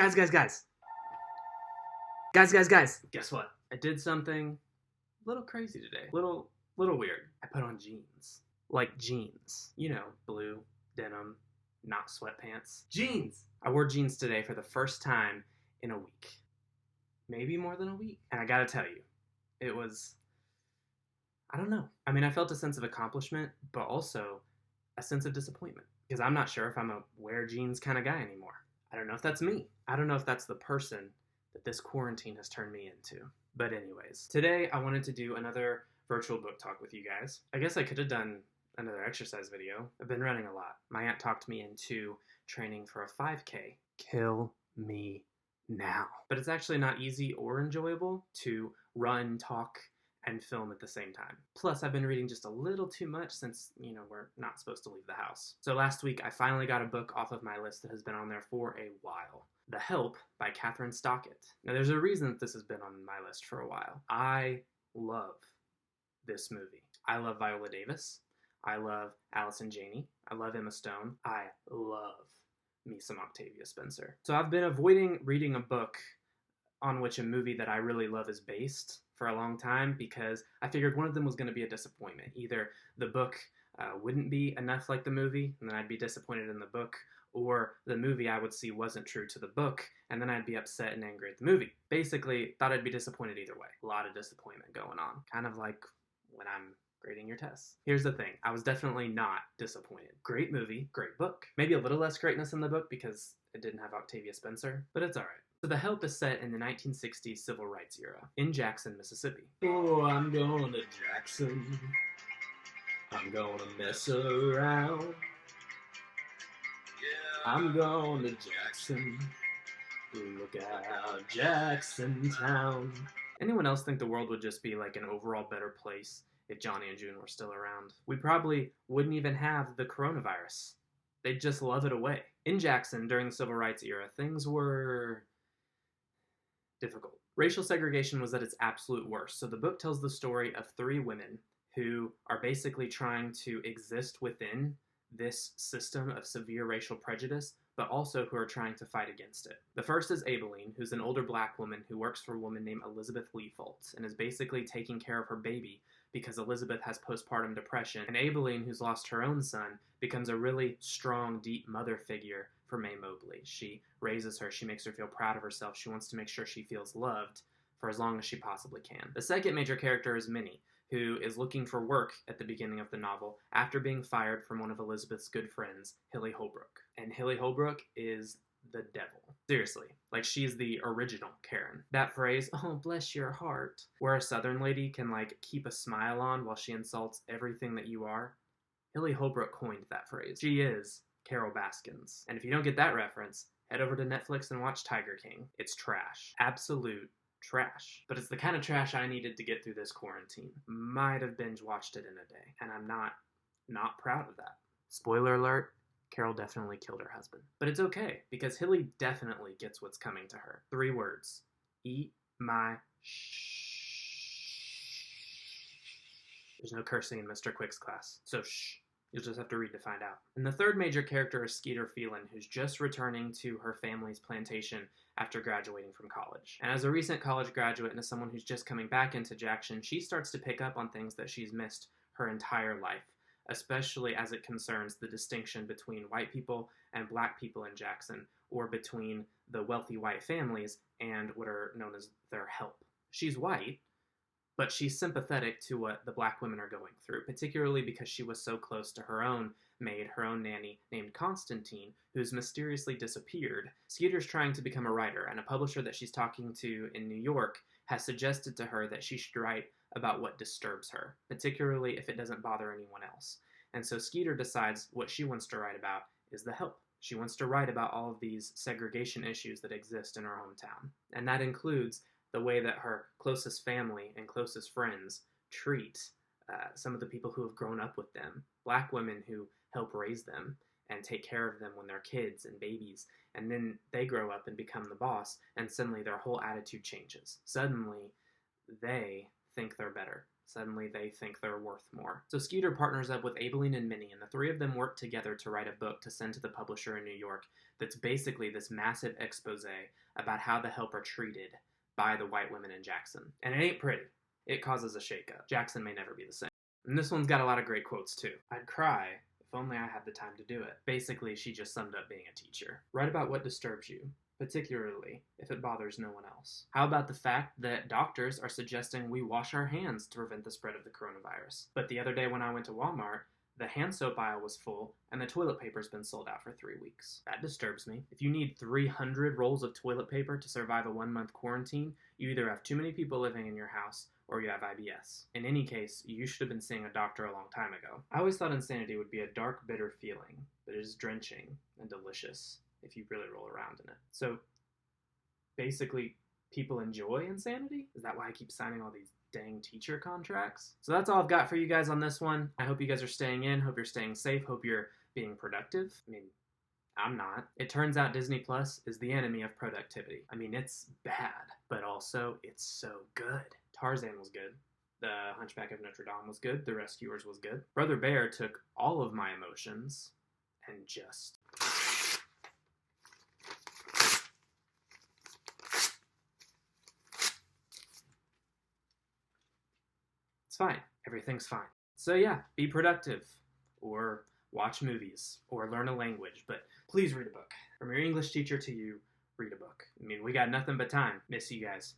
Guys, guys, guys. Guys. Guess what? I did something a little crazy today. Little weird. I put on jeans. Like jeans. You know, blue, denim, not sweatpants. Jeans! I wore jeans today for the first time in a week. Maybe more than a week. And I gotta tell you, it was, I don't know. I mean, I felt a sense of accomplishment, but also a sense of disappointment. Because I'm not sure if I'm a wear jeans kind of guy anymore. I don't know if that's me. I don't know if that's the person that this quarantine has turned me into. But anyways, today I wanted to do another virtual book talk with you guys. I guess I could have done another exercise video. I've been running a lot. My aunt talked me into training for a 5K. Kill me now. But it's actually not easy or enjoyable to run, talk, and film at the same time. Plus, I've been reading just a little too much since, we're not supposed to leave the house. So last week, I finally got a book off of my list that has been on there for a while. The Help by Kathryn Stockett. Now, there's a reason that this has been on my list for a while. I love this movie. I love Viola Davis. I love Allison Janney. I love Emma Stone. I love me some Octavia Spencer. So I've been avoiding reading a book on which a movie that I really love is based for a long time because I figured one of them was going to be a disappointment. Either the book wouldn't be enough like the movie, and then I'd be disappointed in the book, or the movie I would see wasn't true to the book, and then I'd be upset and angry at the movie. Basically, thought I'd be disappointed either way. A lot of disappointment going on. Kind of like when I'm grading your tests. Here's the thing. I was definitely not disappointed. Great movie, great book. Maybe a little less greatness in the book because it didn't have Octavia Spencer, but it's alright. So The Help is set in the 1960s civil rights era in Jackson, Mississippi. Oh, I'm going to Jackson. I'm gonna mess around. I'm going to Jackson. Look out, Jackson Town. Anyone else think the world would just be like an overall better place if Johnny and June were still around? We probably wouldn't even have the coronavirus. They'd just love it away. In Jackson, during the civil rights era, things were difficult. Racial segregation was at its absolute worst. So the book tells the story of three women who are basically trying to exist within this system of severe racial prejudice, but also who are trying to fight against it. The first is Aibileen, who's an older black woman who works for a woman named Elizabeth Lee Fultz and is basically taking care of her baby because Elizabeth has postpartum depression. And Aibileen, who's lost her own son, becomes a really strong, deep mother figure for Mae Mobley. She raises her, she makes her feel proud of herself, she wants to make sure she feels loved for as long as she possibly can. The second major character is Minnie, who is looking for work at the beginning of the novel after being fired from one of Elizabeth's good friends, Hilly Holbrook. And Hilly Holbrook is the devil. Seriously, like she's the original Karen. That phrase, oh bless your heart, where a southern lady can keep a smile on while she insults everything that you are, Hilly Holbrook coined that phrase. She is Carol Baskins. And if you don't get that reference, head over to Netflix and watch Tiger King. It's trash. Absolute trash. But it's the kind of trash I needed to get through this quarantine. Might have binge watched it in a day. And I'm not proud of that. Spoiler alert, Carol definitely killed her husband. But it's okay, because Hilly definitely gets what's coming to her. 3 words. Eat my There's no cursing in Mr. Quick's class, so shh. You'll just have to read to find out. And the third major character is Skeeter Phelan, who's just returning to her family's plantation after graduating from college. And as a recent college graduate and as someone who's just coming back into Jackson, she starts to pick up on things that she's missed her entire life, especially as it concerns the distinction between white people and black people in Jackson, or between the wealthy white families and what are known as their help. She's white, but she's sympathetic to what the black women are going through, particularly because she was so close to her own maid, her own nanny, named Constantine, who's mysteriously disappeared. Skeeter's trying to become a writer, and a publisher that she's talking to in New York has suggested to her that she should write about what disturbs her, particularly if it doesn't bother anyone else. And so Skeeter decides what she wants to write about is the help. She wants to write about all of these segregation issues that exist in her hometown. And that includes the way that her closest family and closest friends treat some of the people who have grown up with them, black women who help raise them and take care of them when they're kids and babies, and then they grow up and become the boss, and suddenly their whole attitude changes. Suddenly, they think they're better. Suddenly they think they're worth more. So Skeeter partners up with Aibileen and Minnie, and the three of them work together to write a book to send to the publisher in New York that's basically this massive expose about how the help are treated by the white women in Jackson. And it ain't pretty. It causes a shakeup. Jackson may never be the same. And this one's got a lot of great quotes too. I'd cry if only I had the time to do it. Basically, she just summed up being a teacher. Write about what disturbs you, particularly if it bothers no one else. How about the fact that doctors are suggesting we wash our hands to prevent the spread of the coronavirus? But the other day when I went to Walmart, the hand soap aisle was full, and the toilet paper's been sold out for 3 weeks. That disturbs me. If you need 300 rolls of toilet paper to survive a 1-month quarantine, you either have too many people living in your house, or you have IBS. In any case, you should have been seeing a doctor a long time ago. I always thought insanity would be a dark, bitter feeling, but it is drenching and delicious if you really roll around in it. So, basically, people enjoy insanity? Is that why I keep signing all these dang teacher contracts? So that's all I've got for you guys on this one. I hope you guys are staying in, hope you're staying safe, hope you're being productive. I mean, I'm not. It turns out Disney Plus is the enemy of productivity. I mean, it's bad, but also it's so good. Tarzan was good. The Hunchback of Notre Dame was good. The Rescuers was good. Brother Bear took all of my emotions and just... It's fine. Everything's fine. So yeah, be productive, or watch movies, or learn a language, but please read a book. From your English teacher to you, read a book. I mean, we got nothing but time. Miss you guys.